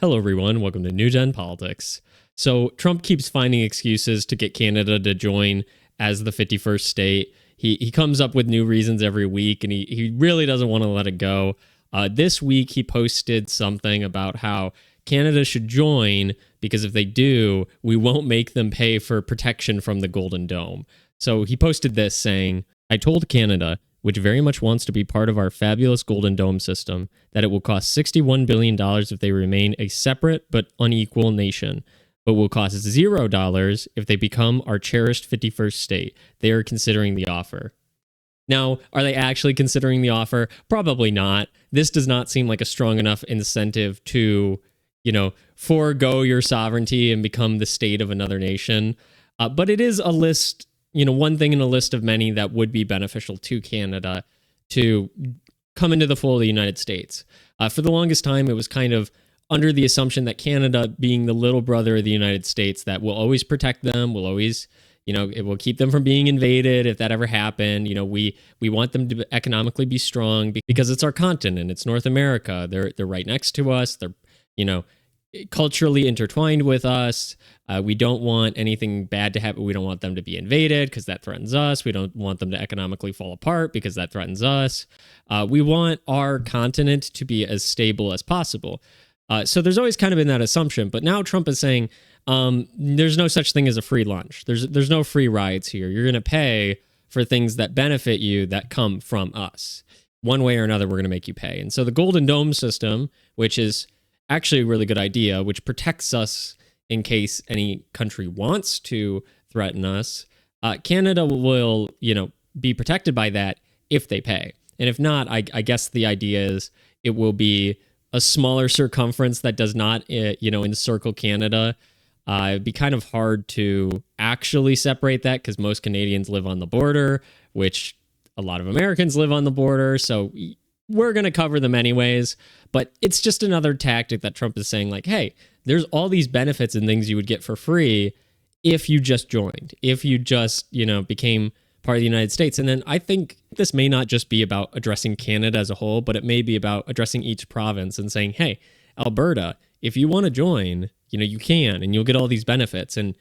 Hello, everyone. Welcome to New Gen Politics. So Trump keeps finding excuses to get Canada to join as the 51st state. He comes up with new reasons every week, and he really doesn't want to let it go. This week, he posted something about how Canada should join because if they do, we won't make them pay for protection from the Golden Dome. So he posted this saying, "I told Canada, which very much wants to be part of our fabulous Golden Dome system, that it will cost $61 billion if they remain a separate but unequal nation, but will cost $0 if they become our cherished 51st state. They are considering the offer." Now, are they actually considering the offer? Probably not. This does not seem like a strong enough incentive to, forego your sovereignty and become the state of another nation. But it is a list, one thing in a list of many that would be beneficial to Canada to come into the fold of the United States. For the longest time, it was kind of under the assumption that Canada, being the little brother of the United States, that will always protect them, will always, it will keep them from being invaded if that ever happened. We want them to economically be strong because it's our continent. It's North America. They're right next to us. They're, culturally intertwined with us. We don't want anything bad to happen. We don't want them to be invaded because that threatens us. We don't want them to economically fall apart because that threatens us. We want our continent to be as stable as possible. So there's always kind of been that assumption. But now Trump is saying there's no such thing as a free lunch. There's no free rides here. You're going to pay for things that benefit you that come from us. One way or another, we're going to make you pay. And so the Golden Dome system, which is actually a really good idea, which protects us in case any country wants to threaten us, Canada will, be protected by that if they pay. And if not, I guess the idea is it will be a smaller circumference that does not, encircle Canada. It'd be kind of hard to actually separate that because most Canadians live on the border, which a lot of Americans live on the border. So we're going to cover them anyways. But it's just another tactic that Trump is saying, like, hey, there's all these benefits and things you would get for free if you just joined, if you just, became part of the United States. And then I think this may not just be about addressing Canada as a whole, but it may be about addressing each province and saying, hey, Alberta, if you want to join, you can, and you'll get all these benefits. And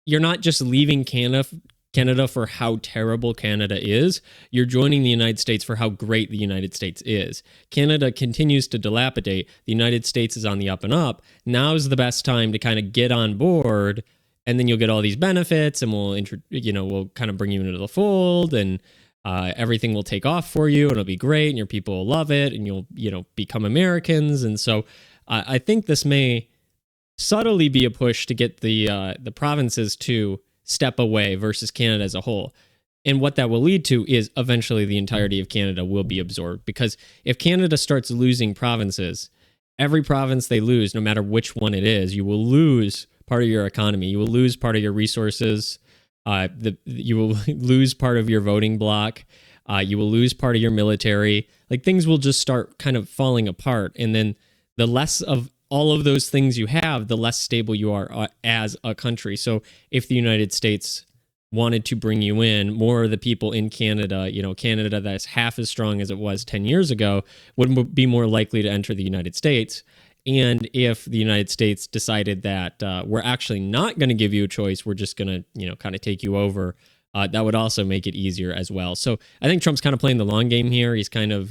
you're not just leaving Canada for how terrible Canada is. You're joining the United States for how great the United States is. Canada continues to dilapidate. The United States is on the up and up. Now's the best time to kind of get on board, and then you'll get all these benefits, and we'll kind of bring you into the fold, and everything will take off for you, and it'll be great, and your people will love it, and you'll become Americans. And so I think this may subtly be a push to get the provinces to step away versus Canada as a whole. And what that will lead to is eventually the entirety of Canada will be absorbed, because if Canada starts losing provinces, every province they lose, no matter which one it is, you will lose part of your economy. You will lose part of your resources. You will lose part of your voting bloc. You will lose part of your military. Like, things will just start kind of falling apart. And then the less of all of those things you have, the less stable you are as a country. So if the United States wanted to bring you in, more of the people in Canada, Canada that's half as strong as it was 10 years ago, would be more likely to enter the United States. And if the United States decided that we're actually not going to give you a choice, we're just going to, kind of take you over, that would also make it easier as well. So I think Trump's kind of playing the long game here. He's kind of,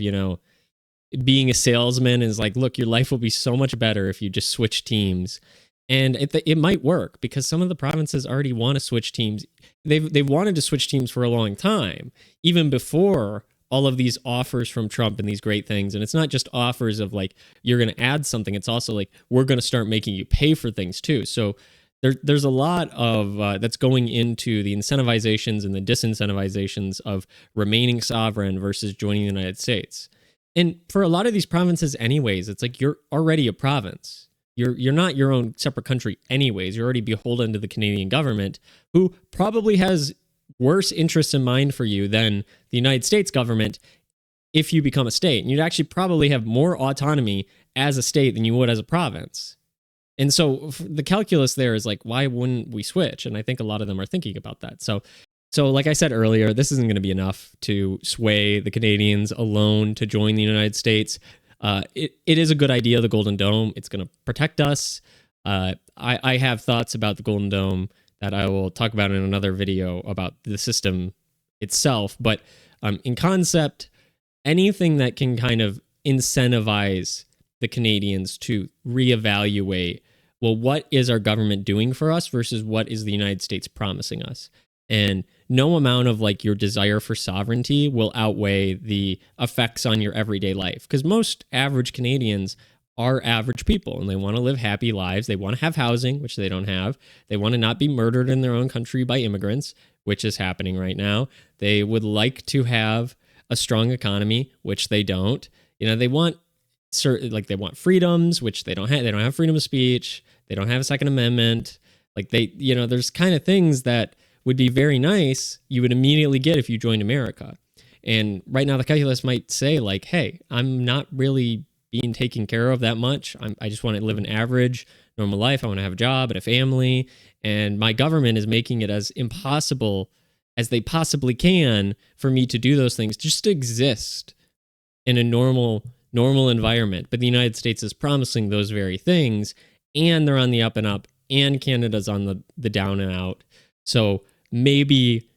being a salesman, is like, look, your life will be so much better if you just switch teams. And it might work because some of the provinces already want to switch teams. They've wanted to switch teams for a long time, even before all of these offers from Trump and these great things. And it's not just offers of like, you're going to add something. It's also like, we're going to start making you pay for things too. So there's a lot of that's going into the incentivizations and the disincentivizations of remaining sovereign versus joining the United States. And for a lot of these provinces anyways, it's like, you're already a province. You're not your own separate country anyways. You're already beholden to the Canadian government, who probably has worse interests in mind for you than the United States government if you become a state. And you'd actually probably have more autonomy as a state than you would as a province. And so the calculus there is like, why wouldn't we switch? And I think a lot of them are thinking about that. So like I said earlier, this isn't going to be enough to sway the Canadians alone to join the United States. It is a good idea, the Golden Dome. It's going to protect us. I have thoughts about the Golden Dome that I will talk about in another video about the system itself. But in concept, anything that can kind of incentivize the Canadians to reevaluate, well, what is our government doing for us versus what is the United States promising us? And no amount of like your desire for sovereignty will outweigh the effects on your everyday life. Because most average Canadians are average people and they want to live happy lives. They want to have housing, which they don't have. They want to not be murdered in their own country by immigrants, which is happening right now. They would like to have a strong economy, which they don't. You know, they want certain, like they want freedoms, which they don't have. They don't have freedom of speech. They don't have a Second Amendment. Like they, you know, there's kind of things that would be very nice you would immediately get if you joined America. And right now the calculus might say like, hey, I'm not really being taken care of that much. I just want to live an average, normal life. I want to have a job and a family. And my government is making it as impossible as they possibly can for me to do those things, just to exist in a normal environment. But the United States is promising those very things, and they're on the up and up, and Canada's on the down and out. So maybe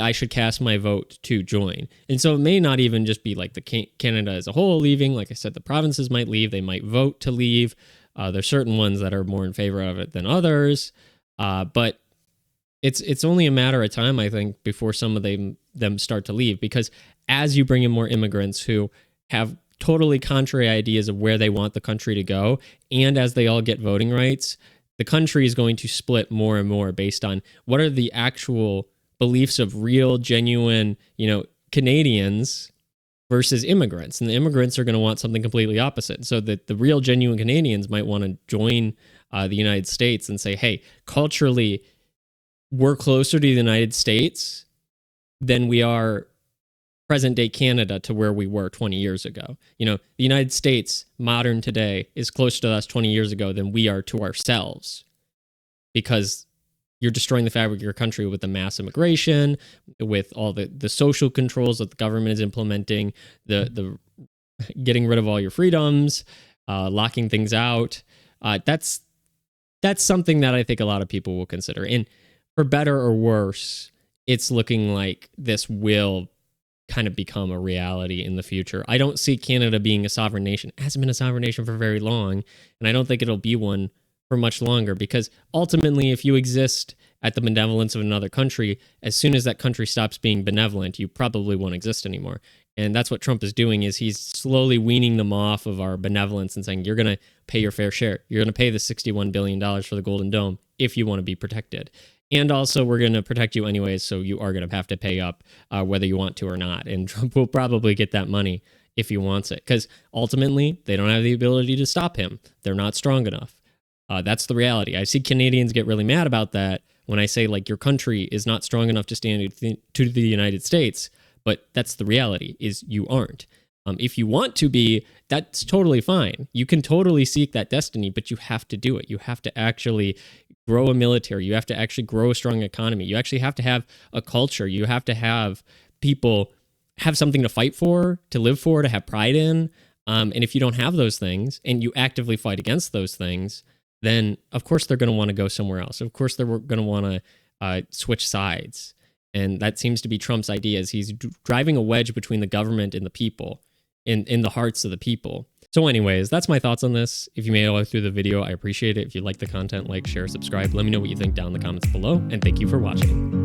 I should cast my vote to join. And so it may not even just be like the Canada as a whole leaving. Like I said, the provinces might leave. They might vote to leave. There's certain ones that are more in favor of it than others. But it's only a matter of time, I think, before some of them start to leave. Because as you bring in more immigrants who have totally contrary ideas of where they want the country to go, and as they all get voting rights, the country is going to split more and more based on what are the actual beliefs of real, genuine, Canadians versus immigrants. And the immigrants are going to want something completely opposite. So that the real, genuine Canadians might want to join the United States and say, hey, culturally, we're closer to the United States than we are present day Canada to where we were 20 years ago. The United States, modern today, is closer to us 20 years ago than we are to ourselves, because you're destroying the fabric of your country with the mass immigration, with all the social controls that the government is implementing, the getting rid of all your freedoms, locking things out. That's something that I think a lot of people will consider. And for better or worse, it's looking like this will kind of become a reality in the future. I don't see Canada being a sovereign nation. It hasn't been a sovereign nation for very long, and I don't think it'll be one for much longer, because ultimately, if you exist at the benevolence of another country, as soon as that country stops being benevolent, you probably won't exist anymore. And that's what Trump is doing, is he's slowly weaning them off of our benevolence and saying, you're going to pay your fair share. You're going to pay the $61 billion for the Golden Dome if you want to be protected. And also, we're going to protect you anyways, so you are going to have to pay up whether you want to or not. And Trump will probably get that money if he wants it, because ultimately, they don't have the ability to stop him. They're not strong enough. That's the reality. I see Canadians get really mad about that when I say, like, your country is not strong enough to stand to the United States, but that's the reality, is you aren't. If you want to be, that's totally fine. You can totally seek that destiny, but you have to do it. You have to actually grow a military. You have to actually grow a strong economy. You actually have to have a culture. You have to have people have something to fight for, to live for, to have pride in. And if you don't have those things and you actively fight against those things, then of course they're going to want to go somewhere else. Of course they're going to want to switch sides. And that seems to be Trump's idea, is he's driving a wedge between the government and the people, in the hearts of the people. So anyways, that's my thoughts on this. If you made it all the way through the video, I appreciate it. If you like the content, like, share, subscribe. Let me know what you think down in the comments below. And thank you for watching.